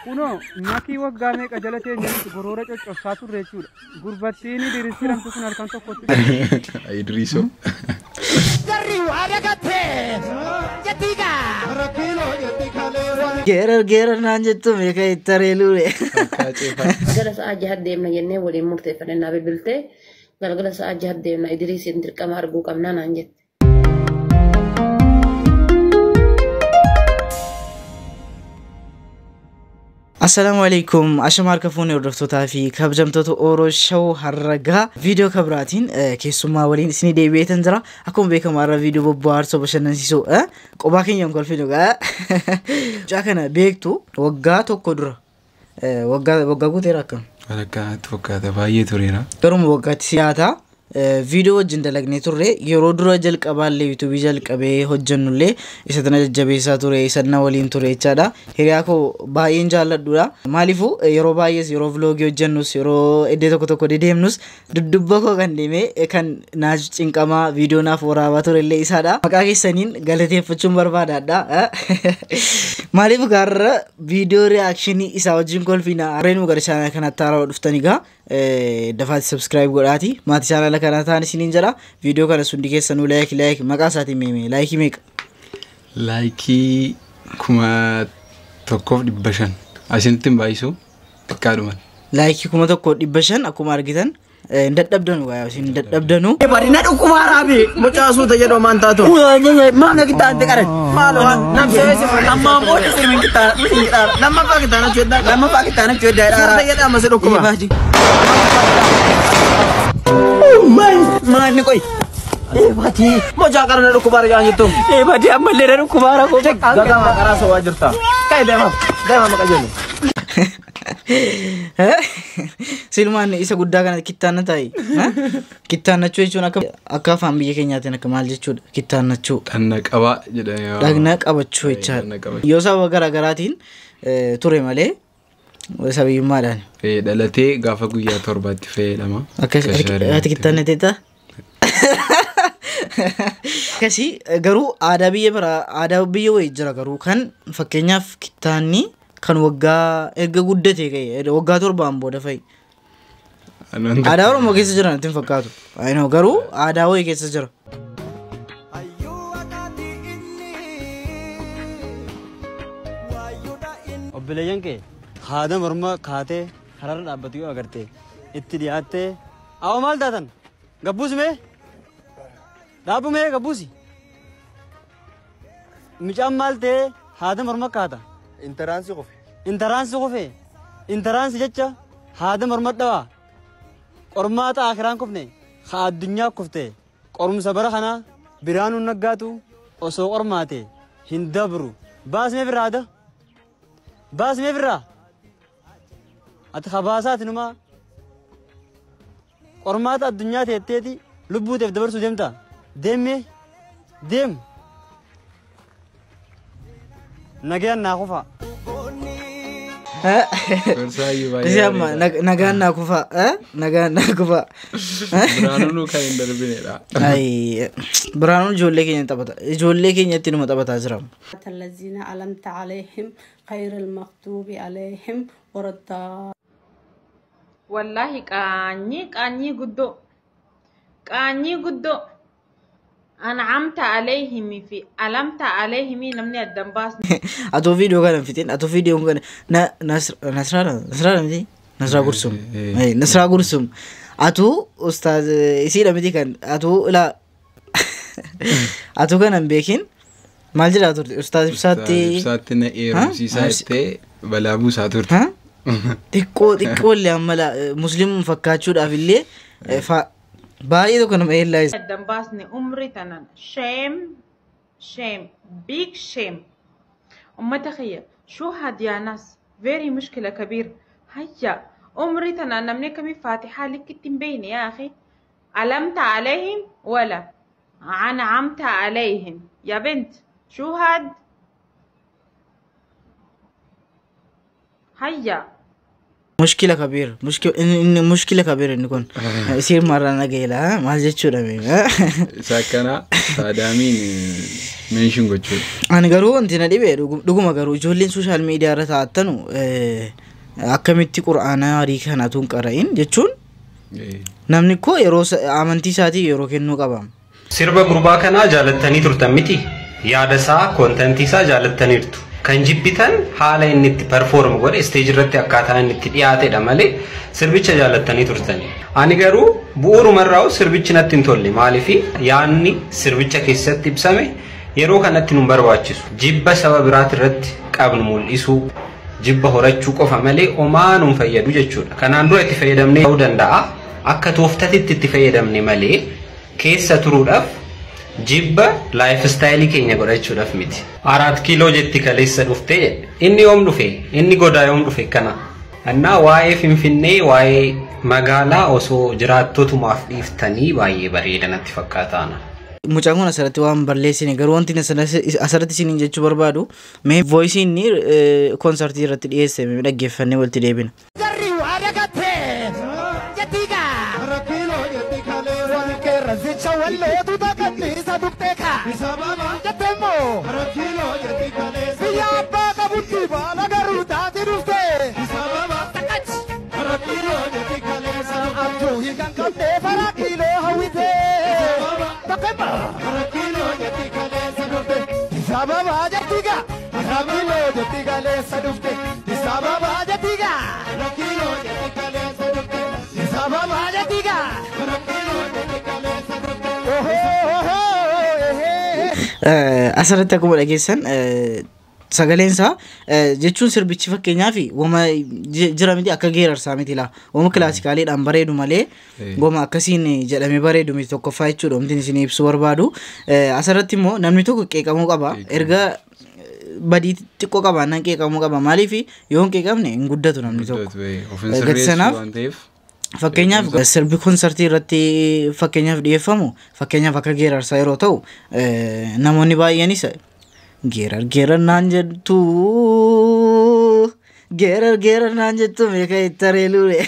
Kuno maki waggaa meeqa jala teenyatti goroora coccobsaa turre jechuudha. Gurbattiini diriirsiramtu kun halkan tokkotti. Idriso. Gerar naan jettu meeqa ittareelure. Galgala sa'a jaha deemna jennee waliin murteeffannaa bilbiltee galgala sa'a jaha deemna Idriisiin dirqama arguu qabnaa naan jette. Assalamualaikum. Ashamar kafuni hordoftoota fi kabajamtoota Oromoo Show harragaa viidiyoo kabraatiin keessummaa waliin isin deebi'eetan jira. Akkuma beekamu har'a viidiyoo bobbaarsoo bashannansiisoo qophaa keenyaan kolfinu jaa kana beektu waggaa tokko dura waggaa guuteera akkam waggaa tokko baay'ee tureera. Garuu waggaatti siyaata video wajjin dalagnee turre yeroo dura jalqabaallee YouTube jalqabee hojjannullee isa tana jajjabeessaa ture isa na waliin ture jechaadha. Hiriyaa koo baay'een jaalladhuudha. Maaliifuu yeroo baay'ees yeroo vlogii hojjannus yeroo iddoo tokko deemnus dudubba koo kan deemee kan naaf cinqamaa video naaf waraabaa turellee isaadha. Maqaa keessaniin galateeffachuun barbaadaadha. Maaliif gaarra video reaction isaa wajjin kolfina areenuu gara channel kanatti haaraa dhuftanii gaa dafaati subscribe godhaati maatii channel kana ta'an isiniin jira video kana sundi keessanuu like maqaa isaatiin meeme like meeqa like kuma tokkoof 500 asinitti baay'isu xiqqaadhuma like kuma tokkoof 500 akkuma argitan ndadhabdanu waa isin ndadhabdanu barina dhukuma arabi mucaasu tajedoo maan taatu maana kitaante qare maalo namseesi amma mootii sirmin kitaana nama pakitaana jedda ara tajeda amase dhukuma maani koy bati moja karana dhukuma arjaan jettu bati ammallee dhukuma ara ko gaga maqara so wajirta kay dema maqajeni Silman isa guddaa kana kittaanna kittaannachuu jechuun akka afaan biyya keenyaatiin akka maal jechuudha kittaannachuu dhagna qaba jedhanii dhagna qabachuu jechaadha yoo sababa garaagaraatiin ture malee sabiyyummaadhaan dhalatee gaafa guyyaa torbaatti fayyadama akka kittaannateeta akkasii garuu aadaa biyya wayii jira garuu kan fakkeenyaaf kittaanni kan waggaa erga guddate ka'e waggaa torbaan booda fa'i aadaa Oromoo keessa jiran ittiin fakkaatu ayinoo garuu aadaa wayii keessa jira obboleeyyan kee haada morma kaatee hararra dhaabbatu yoo agarte itti dhiyaattee awwa maal taatan gabbuusi mee dhaabu mee gabbuusi micaan maal ta'ee haada morma kaata intaraansi qofe intaraansi jecha haada morma dhawaa qormaata akiraan kufne haa addunyaa kufte qorumsa bara kana biraanuun naggaatu osoo qormaate hin dabru baasmee birraa ati habaasaati numa qormaata addunyaa teetteeti lubbuuteef dabarsuu deemta deem nagayaan naa kufa nagaan naa kufa Biraanuu kan hin darbinedha Biraanuu ijoollee keenya taphata ijoollee keenyatti numa taphataa jira الذين علمت عليهم خير المغضوب عليهم وردا والله قاني قدو أنعمت عليهم في علمت عليهم نمني الدنباس atau video kan fitin atau video kan Nasra Gursum atau Ustaz isi dah mesti kan atau la atau kan ambekin mal jira atau Ustaz Ibsati na si sate balabu satur tikko le amala muslim fakkachu da fille fa baay'ee tokko nama eellaayis dambaasni umri tanan shame big shame ummata khayya شو هاد يا ناس very مشكلة كبير هيا عمري تنا نمني كمي فاتحة لك تنبين يا أخي علمت عليهم ولا أنعمت عليهم يا بنت شو هاد هيا مشكلة كبيرة مشكلة كبيرة نكون يصير مرة نقيلة ما جت شو رمي ساكنا سادامين منشون قتشو أنا قالوا أنت ندي بيرو دوما قالوا جولين سوشيال ميديا رتاتنو أكملتي قرآن ريكها ناتون كراين جتشون namni ko yeroo amantii isaatii yeroo kennuu qabam. Sirba gurbaa kanaa jaalattanii turtan miti. Yaada isaa kontentii isaa jaalattaniirtu. Kan jibbitan haala inni itti perform godhe stage irratti akkaataa inni itti dhiyaatedha malee sirbicha jaalattanii turtani. Ani garuu bu'uurumarraa sirbichi natti hin tolle maaliifi yaanni sirbicha keessatti ibsame yeroo kanatti nu barbaachisu. Jibba saba biraati irratti qabnu mul'isuu jibba horachuu qofa malee homaa nu fayyadu jechuudha. Kanaan dura itti fayyadamnee ta'uu danda'a. Akka tooftatitti itti fayyadamne malee keessa turuudhaaf jibba lifestyle keenya godhachuudhaaf miti. 4 kiiloo jetti kaleessa dhufte inni yoom dhufe inni godaa yoom dhufe kana. Annaa waa'ee Finfinnee waa'ee magaalaa osoo jiraattotumaaf dhiiftanii baay'ee bareeda natti fakkaataana. Mucaan kun asirratti waan balleessine garuu wanti asirratti isiniin jechuu barbaadu mee voice inni konsertii irratti dhiyeesse mee dhaggeeffannee walitti deebina. Asirratti akkuma dhageessan sagaleen isaa jechuun sirbichi fakkeenyaaf wama jira miti akka geerarsaa miti laa wama kilaasikaaliidhaan bareedu malee goma akkasiin jedhamee bareedu miti tokkoffaa jechuudha wanti isin ibsuu barbaadu. Asirratti immoo namni tokko qeeqamuu qaba erga badii xiqqoo qabaannaan qeeqamuu qaba maaliif yoo hin qeeqamne hin guddatu namni tokko gati sanaaf fakkeenyaaf sirbi konsertii irratti fakkeenyaaf dhiyeeffamu fakkeenyaaf akka geerarsaa yeroo ta'u namoonni baay'eenis geerar naan jettu geerar naan jettu meeqa ittalee lure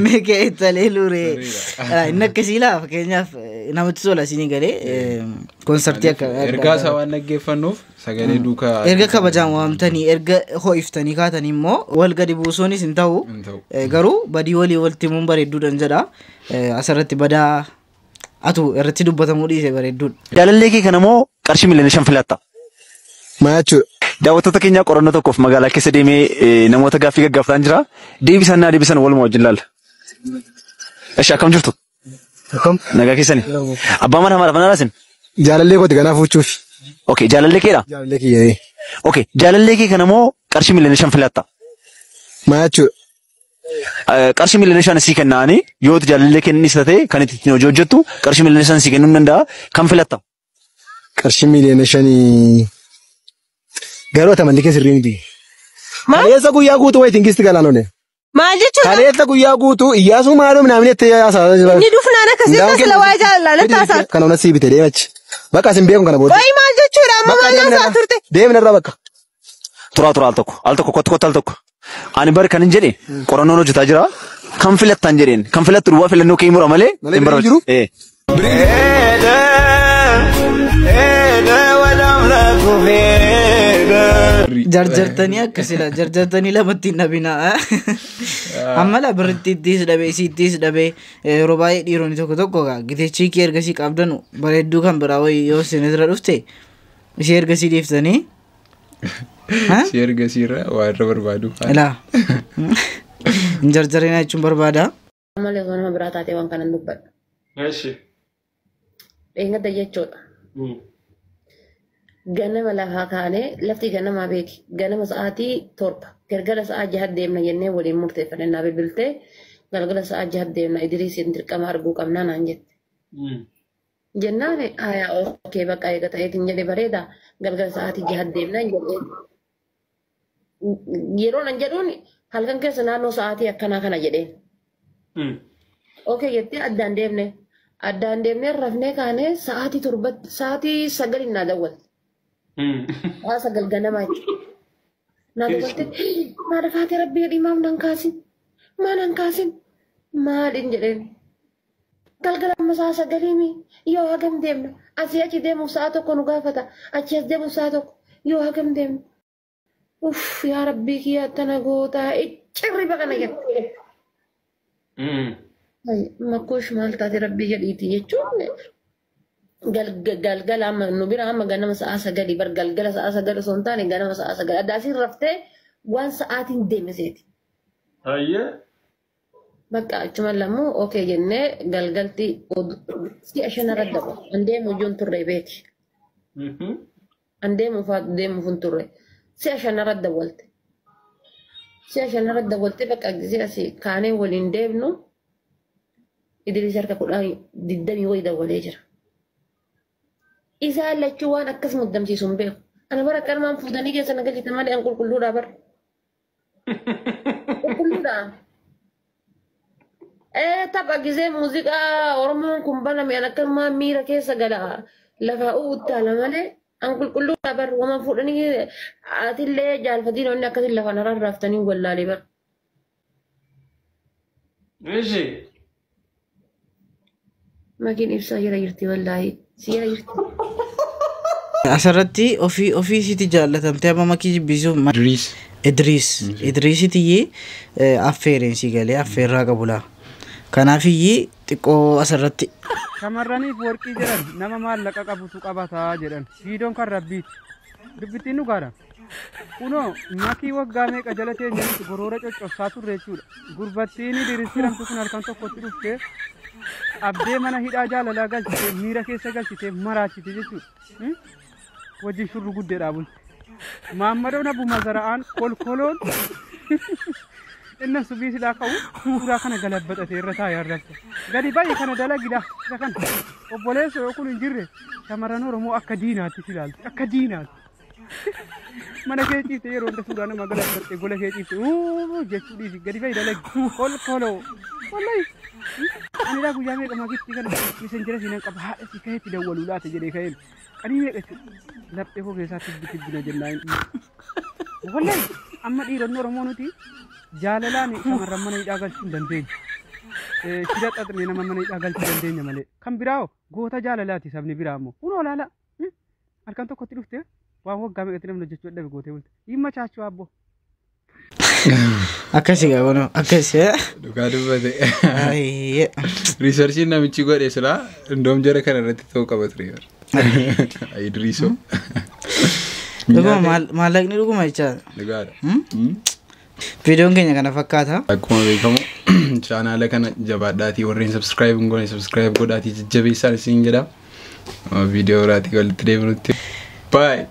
meeqa ittalee lure inni akkasii laa fakkeenyaaf namatti tola isinii galee konsertii akka ergaa isaa waan dhaggeeffannuuf sagalee duukaa erga kabajaan waamtanii erga ho'iftanii kaatanii immoo wal gadi buusuunis hin ta'u garuu badii walii walitti himuun bareedduudhaan jedha asirratti badaa atu irratti dubbatamuu dhiise bareedduudha. Jaalallee kee kana moo qarshii miliyoona 5 filatta? Maal jechuudha? Daawwattoota keenya qorannoo tokkoof magaalaa keessa deemee namoota gaaffii gaggaafataa jira. Deebisan walumaa wajjin laalla. Eshi akkam jirtu? Akkam? Nagaa keessani? Abbaa mana maal afaan araasin? Jaalallee kooti kanaaf huccuuf. Okay, jaalallee keedha? Jaalallee kiyya. Okay, jaalallee kee kana moo qarshii miliyoona 5 filatta? Maal jechuudha? Qarshii miliyoona 5 sii kennaani yoo jaalallee kennis ta'e kan itti hojjettu qarshii miliyoona 5 sii kennuu danda'a kan filatta? Qarshii miliyoona 5 garuu tamanni keessa sirrii miti. Kaleessa guyyaa guutuu wayitiin gisti galaanone. Maal jechuudha? Kaleessa guyyaa guutuu iyyaasuu maalum naamni itti haasaa jira. Inni dhufnaan akkasii akka sila waa'ee jaalalaa taasaa. Kana ona sii bitee deemachi. Bakka isin beeku kana booda. Wayi maal jechuudha amma maal haasaa turte? Deemna irraa bakka. Turaa al tokko. Ani bari kan hin jedhe qorannoon hojjetaa jira. Kan filattan jedheen kan filattu duwwaa filannoo kee mura malee hin barbaadu. jarjartanii akkasila jarjartanii lamatti nabina amma la birrittis dhabe sittis dhabe yeroo baay'ee dhiironni tokko giteechii kee ergasii qabdanu bareedduu kan biraa wayii yoo isin irra dhufte ishee ergasii dhiiftanii ishee ergasii irra waa irra barbaadu ilaa hin jarjarina jechuun barbaada malee osoo nama biraa taatee waan kanan dubbadhu. Eeshi. Eenyadda jechuudha. Ganama lafaa kaanee lafti ganamaa beeki ganama sa'aatii 7 galgala sa'aa 6 deemna jennee waliin murteeffannee naa bilbiltee galgala sa'aa 6 deemna Idriisiin dirqama arguu qabnaa naan jette. Jennaan aayaa okee bakka eega ta'eetiin jedhe bareeda galgala sa'aatii 6 deemna jedhee yeroo nan jedhuun halkan keessa naannoo sa'aatii akkanaa kana jedheen. Okee jettee addaan deemnee rafnee kaanee sa'aatii 9 naa dawwalte. Sagal ganama Nada kote nada fate rabbi di mam nang kasin. Manang kasin. Malin jedhen. Galgala masasa galimi. Yo hagam demna. Asi achi demu saato ko nugafata. Achi as demu saato yo hagam demna. Uff ya rabbi kiya tanagota. Ichirri bakana get. Makush malta di rabbi jedhiti jechuun galgala amma nu bira amma ganama sa'a sagali bar galgala sa'a sagali osoo hin taane ganama sa'a sagali addaasiin raftee waan sa'aatiin deeme seeti. Bakka achuma lammoo okee jennee galgalti si'a shanarra dabu andeemu ijoon turre beeti. Andeemu faatu deemuuf turre si'a shanarra dabalte. Si'a shanarra dabalte bakka gisee asii kaanee waliin deemnu Idris harka kudhaan 20 wayii dabalee jira. Isaan lachuu waan akkas muddamsiisu hin beeku. Ana bara qarmaan fuudhanii keessa nagalchitan malee an qulqulluudhaa bara. Qulqulluudhaa. Tapha gisee muuziqaa Oromoon kun baname an akkanumaa miira keessa gala lafaa uttaala malee an qulqulluudhaa bara. Wama fuudhanii atillee jaalfatiin onni akkasin lafaan rarraaftanii wallaalee bara. Makiin ibsaa jira jirti wallaahi. Sira jirti. Asirratti ofii siiti jaallatamtee amma makii jibbisuu Idriisitti affeereensi galee affeerraa qabula. Kanaafiyyi xiqqoo asirratti. Shamarraniif warqii jedhan nama maallaqa qabutu qabataa jedhan. Viidoon kan rabbiiti. Dubbittiin nu gaara. Kunoo makii waggaa meeqa jala teenyatti goroora coccobsaa turre jechuudha. Gurbattiin diriirsiramtu kun halkan tokkotti dhuftee abdee mana hidhaa jaalalaa galchitee miira keessa galchitee maraachite jechuudha. Wajjin shurru guddeedhaa bulti. Maammadoon Abu Mazara'aan kolkoloon inna subii silaa ka'u suuraa kana galabbaxatee irra taa'ee arrabsa. Gadi baay'ee kana dalagidha. Isa kana obboleessa yoo kun hin jirre shamarran Oromoo akka diinaatti ilaalti. Akka diinaatti. Mana kee ciifte yeroo hunda suuraa nama galabbaxee gola kee ciifte jechuu dhiisi gadi baay'ee dalagi. Kolkoloo. Wallahi. Ani daa guyyaa meeqa makitti kana miseenjera siinan qaba haadha si kaheetti dawwaluu laata jedhee ka'een. Qanii meeqa laphee koo keessaatti bitina jennaan. Wallahi amma dhiironni Oromoo nuti jaalalaan shamarran mana hidhaa galchuu hin dandeenye. Shida xaxnee nama mana hidhaa galchuu dandeenya malee. Kan biraa goota jaalalaati sabni biraa ammoo. Kunoo laala. Halkan tokkotti dhuftee waan waggaa meeqatti namni hojjechuu dhabe gootee bulte. Dhimma chaachuu abbo. Akkasii qabuun akkasii. Dhugaa dubbate. Riisarchiin namichi godhe silaa indoom jara kana irratti ta'uu qaba ture. Idriisoo. Dhuguma maallaqni dhuguma jechaadha. Dhugaadha. Viidiyoon keenya kana fakkaata. Akkuma beekamu chaanaala kana jabaadhaatii warreen subscribe hin goone subscribe godhaatii jajjabeessaan isin jedha. Viidiyoo biraatii walitti deebinutti. Bye.